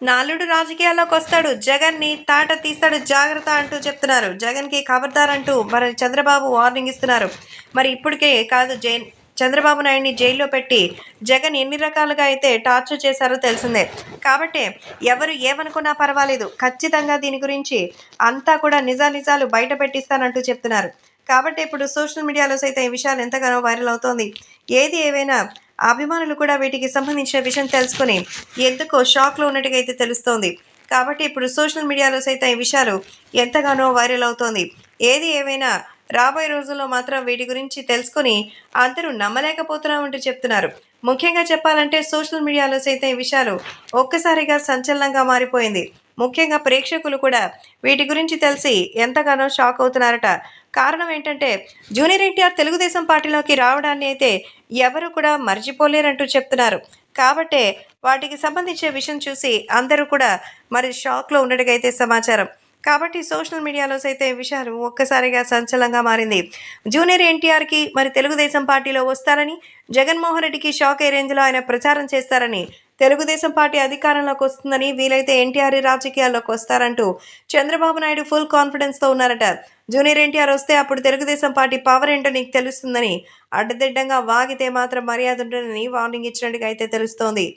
నాలుడు రాజకీయాల్లోకి వస్తాడు, జగన్ని తాట తీస్తాడు జాగ్రత్త అంటూ చెప్తున్నారు. జగన్కి ఖబర్దార్ అంటూ మరి చంద్రబాబు వార్నింగ్ ఇస్తున్నారు. మరి ఇప్పటికే కాదు చంద్రబాబు నాయుడిని జైల్లో పెట్టి జగన్ ఎన్ని రకాలుగా అయితే టార్చర్ చేశారో తెలిసిందే. కాబట్టి ఎవరు ఏమనుకున్నా పర్వాలేదు, ఖచ్చితంగా దీని గురించి అంతా కూడా నిజాలు బయట పెట్టిస్తానంటూ చెప్తున్నారు. కాబట్టి ఇప్పుడు సోషల్ మీడియాలో సైతం ఈ విషయాలు ఎంతగానో వైరల్ అవుతోంది. ఏది ఏవైనా అభిమానులు కూడా వీటికి సంబంధించిన విషయం తెలుసుకుని ఎందుకో షాక్లో ఉన్నట్టుగా అయితే తెలుస్తోంది. కాబట్టి ఇప్పుడు సోషల్ మీడియాలో సైతం ఈ విషయాలు ఎంతగానో వైరల్ అవుతోంది. ఏది ఏమైనా రాబోయే రోజుల్లో మాత్రం వీటి గురించి తెలుసుకుని అందరూ నమ్మలేకపోతున్నామంటూ చెప్తున్నారు. ముఖ్యంగా చెప్పాలంటే సోషల్ మీడియాలో సైతం ఈ విషయాలు ఒక్కసారిగా సంచలనంగా మారిపోయింది. ముఖ్యంగా ప్రేక్షకులు కూడా వీటి గురించి తెలిసి ఎంతగానో షాక్ అవుతున్నారట. కారణం ఏంటంటే జూనియర్ ఎన్టీఆర్ తెలుగుదేశం పార్టీలోకి రావడాన్ని అయితే ఎవరు కూడా మర్చిపోలేరంటూ చెప్తున్నారు. కాబట్టే వాటికి సంబంధించిన విషయం చూసి అందరూ కూడా మరి షాక్లో ఉన్నట్టుగా అయితే సమాచారం. కాబట్టి సోషల్ మీడియాలో సైతం ఈ విషయాలు ఒక్కసారిగా సంచలనంగా మారింది. జూనియర్ ఎన్టీఆర్కి మరి తెలుగుదేశం పార్టీలో వస్తారని, జగన్మోహన్ రెడ్డికి షాక్ అయ్యే రేంజ్లో ఆయన ప్రచారం చేస్తారని, తెలుగుదేశం పార్టీ అధికారంలోకి వస్తుందని, వీలైతే ఎన్టీఆర్ రాజకీయాల్లోకి వస్తారంటూ చంద్రబాబు నాయుడు ఫుల్ కాన్ఫిడెన్స్తో ఉన్నారట. జూనియర్ ఎన్టీఆర్ వస్తే అప్పుడు తెలుగుదేశం పార్టీ పవర్ ఏంటో నీకు తెలుస్తుందని, అడ్డదిడ్డంగా వాగితే మాత్రం మర్యాద ఉండదని వార్నింగ్ ఇచ్చినట్టుగా అయితే తెలుస్తోంది.